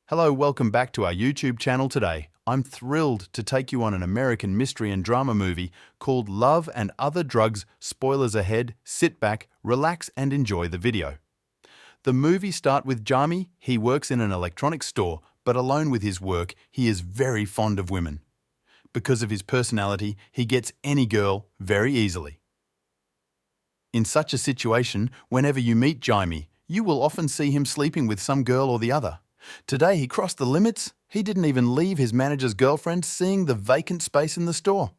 Hello, welcome back to our YouTube channel today. I'm thrilled to take you on an American mystery and drama movie called Love and Other Drugs. Spoilers ahead, sit back, relax and enjoy the video. The movie starts with Jamie. He works in an electronics store, but alone with his work, he is very fond of women. Because of his personality, he gets any girl very easily. In such a situation, whenever you meet Jamie, you will often see him sleeping with some girl or the other. Today he crossed the limits. He didn't even leave his manager's girlfriend, seeing the vacant space in the store.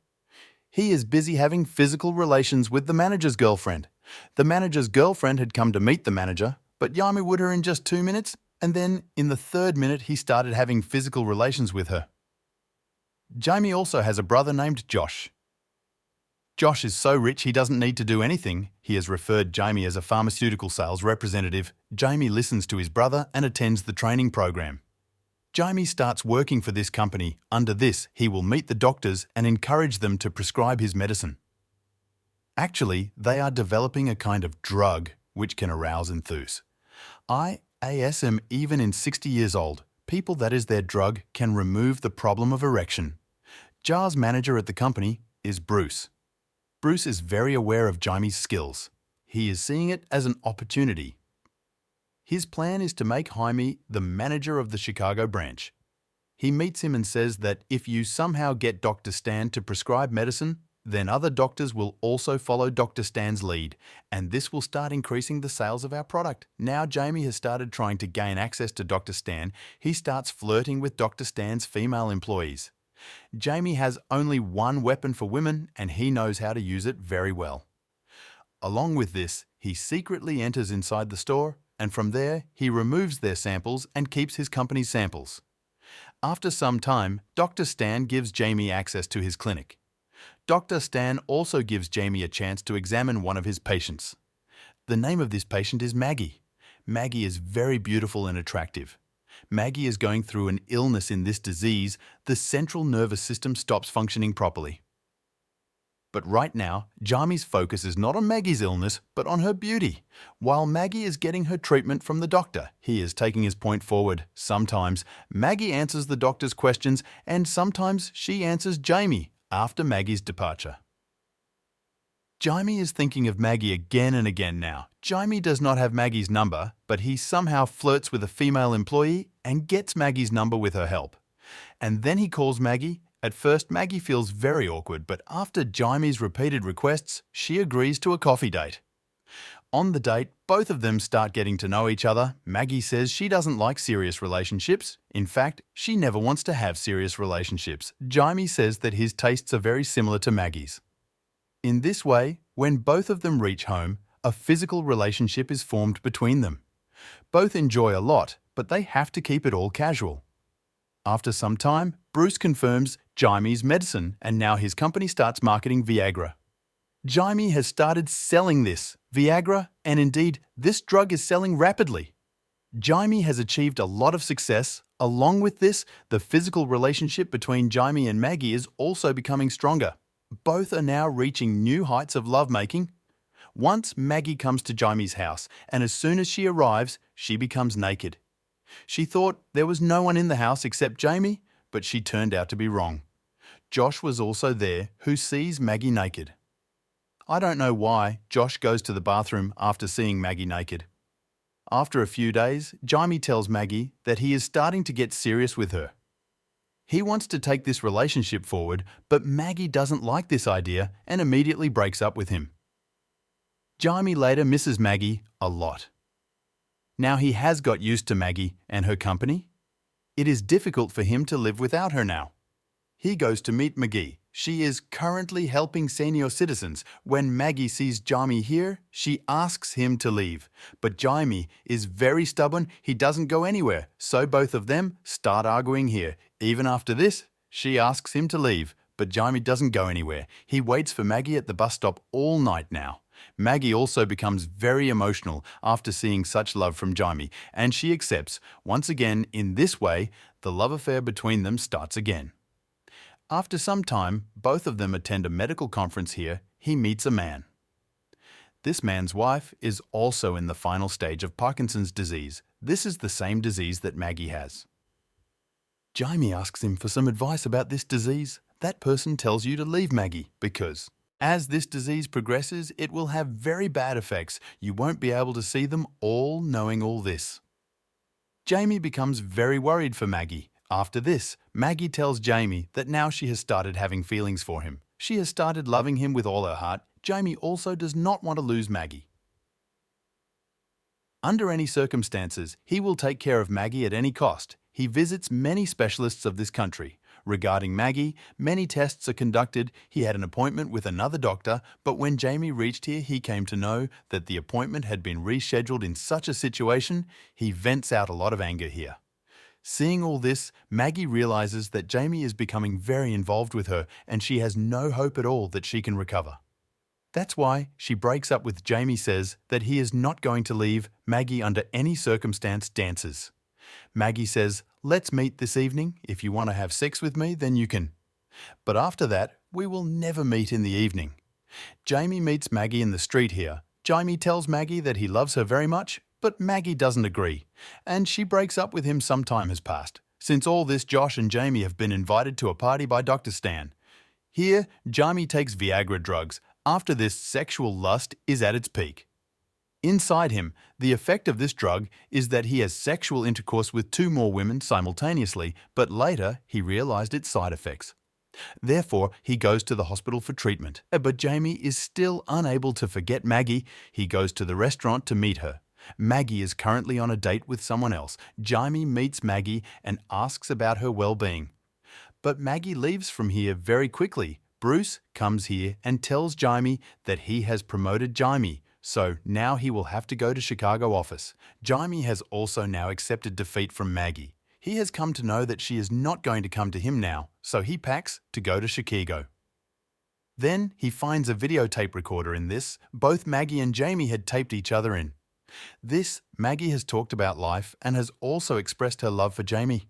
He is busy having physical relations with the manager's girlfriend. The manager's girlfriend had come to meet the manager, but Jamie would her in just 2 minutes, and then in the 3rd minute he started having physical relations with her. Jamie also has a brother named Josh. Josh is so rich he doesn't need to do anything. He has referred Jamie as a pharmaceutical sales representative. Jamie listens to his brother and attends the training program. Jamie starts working for this company. Under this, he will meet the doctors and encourage them to prescribe his medicine. Actually, they are developing a kind of drug which can arouse enthuse. IASM, even in 60 years old, people that is their drug can remove the problem of erection. Jar's manager at the company is Bruce. Bruce is very aware of Jamie's skills. He is seeing it as an opportunity. His plan is to make Jaime the manager of the Chicago branch. He meets him and says that if you somehow get Dr. Stan to prescribe medicine, then other doctors will also follow Dr. Stan's lead, and this will start increasing the sales of our product. Now Jamie has started trying to gain access to Dr. Stan. He starts flirting with Dr. Stan's female employees. Jamie has only one weapon for women, and he knows how to use it very well. Along with this, he secretly enters inside the store, and from there, he removes their samples and keeps his company's samples. After some time, Dr. Stan gives Jamie access to his clinic. Dr. Stan also gives Jamie a chance to examine one of his patients. The name of this patient is Maggie. Maggie is very beautiful and attractive. Maggie is going through an illness. In this disease, the central nervous system stops functioning properly. But right now, Jamie's focus is not on Maggie's illness, but on her beauty. While Maggie is getting her treatment from the doctor, he is taking his point forward. Sometimes Maggie answers the doctor's questions, and sometimes she answers Jamie after Maggie's departure. Jamie is thinking of Maggie again and again now. Jamie does not have Maggie's number, but he somehow flirts with a female employee and gets Maggie's number with her help. And then he calls Maggie. At first, Maggie feels very awkward, but after Jamie's repeated requests, she agrees to a coffee date. On the date, both of them start getting to know each other. Maggie says she doesn't like serious relationships. In fact, she never wants to have serious relationships. Jamie says that his tastes are very similar to Maggie's. In this way, when both of them reach home, a physical relationship is formed between them. Both enjoy a lot, but they have to keep it all casual. After some time, Bruce confirms Jamie's medicine, and now his company starts marketing Viagra. Jamie has started selling this, Viagra, and indeed, this drug is selling rapidly. Jamie has achieved a lot of success. Along with this, the physical relationship between Jamie and Maggie is also becoming stronger. Both are now reaching new heights of lovemaking. Once Maggie comes to Jamie's house, and as soon as she arrives, she becomes naked. She thought there was no one in the house except Jamie, but she turned out to be wrong. Josh was also there, who sees Maggie naked. I don't know why Josh goes to the bathroom after seeing Maggie naked. After a few days, Jamie tells Maggie that he is starting to get serious with her. He wants to take this relationship forward, but Maggie doesn't like this idea and immediately breaks up with him. Jamie later misses Maggie a lot. Now he has got used to Maggie and her company. It is difficult for him to live without her now. He goes to meet Maggie. She is currently helping senior citizens. When Maggie sees Jamie here, she asks him to leave. But Jamie is very stubborn. He doesn't go anywhere. So both of them start arguing here. Even after this, she asks him to leave, but Jamie doesn't go anywhere. He waits for Maggie at the bus stop all night now. Maggie also becomes very emotional after seeing such love from Jamie, and she accepts. Once again, in this way, the love affair between them starts again. After some time, both of them attend a medical conference here. He meets a man. This man's wife is also in the final stage of Parkinson's disease. This is the same disease that Maggie has. Jamie asks him for some advice about this disease. That person tells you to leave Maggie because as this disease progresses, it will have very bad effects. You won't be able to see them all knowing all this. Jamie becomes very worried for Maggie. After this, Maggie tells Jamie that now she has started having feelings for him. She has started loving him with all her heart. Jamie also does not want to lose Maggie. Under any circumstances, he will take care of Maggie at any cost. He visits many specialists of this country. Regarding Maggie, many tests are conducted. He had an appointment with another doctor, but when Jamie reached here, he came to know that the appointment had been rescheduled in such a situation. He vents out a lot of anger here. Seeing all this, Maggie realizes that Jamie is becoming very involved with her and she has no hope at all that she can recover. That's why she breaks up with Jamie, says that he is not going to leave Maggie under any circumstance dances. Maggie says, "Let's meet this evening. If you want to have sex with me, then you can. But after that, we will never meet in the evening." Jamie meets Maggie in the street here. Jamie tells Maggie that he loves her very much, but Maggie doesn't agree, and she breaks up with him. Some time has passed. Since all this, Josh and Jamie have been invited to a party by Dr. Stan. Here, Jamie takes Viagra drugs. After this, sexual lust is at its peak. Inside him, the effect of this drug is that he has sexual intercourse with 2 more women simultaneously, but later he realized its side effects. Therefore, he goes to the hospital for treatment. But Jamie is still unable to forget Maggie. He goes to the restaurant to meet her. Maggie is currently on a date with someone else. Jamie meets Maggie and asks about her well-being. But Maggie leaves from here very quickly. Bruce comes here and tells Jamie that he has promoted Jamie, so now he will have to go to Chicago office. Jamie has also now accepted defeat from Maggie. He has come to know that she is not going to come to him now, so he packs to go to Chicago. Then he finds a videotape recorder in this. Both Maggie and Jamie had taped each other in. This, Maggie has talked about life and has also expressed her love for Jamie.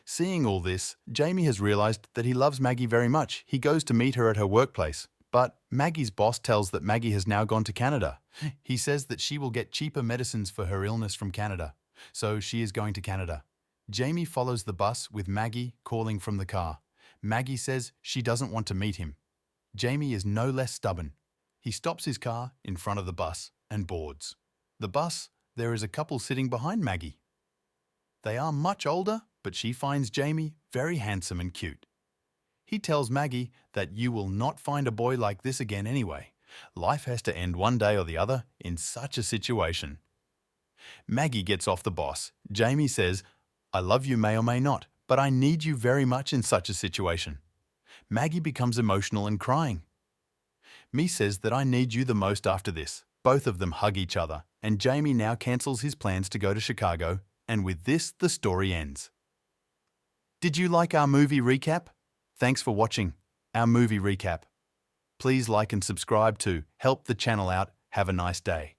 Seeing all this, Jamie has realized that he loves Maggie very much. He goes to meet her at her workplace. But Maggie's boss tells that Maggie has now gone to Canada. He says that she will get cheaper medicines for her illness from Canada. So she is going to Canada. Jamie follows the bus with Maggie calling from the car. Maggie says she doesn't want to meet him. Jamie is no less stubborn. He stops his car in front of the bus and boards. The bus, there is a couple sitting behind Maggie. They are much older, but she finds Jamie very handsome and cute. He tells Maggie that you will not find a boy like this again anyway. Life has to end one day or the other in such a situation. Maggie gets off the bus. Jamie says, "I love you may or may not, but I need you very much in such a situation." Maggie becomes emotional and crying. Me says that I need you the most after this. Both of them hug each other, and Jamie now cancels his plans to go to Chicago, and with this, the story ends. Did you like our movie recap? Thanks for watching our movie recap. Please like and subscribe to help the channel out. Have a nice day.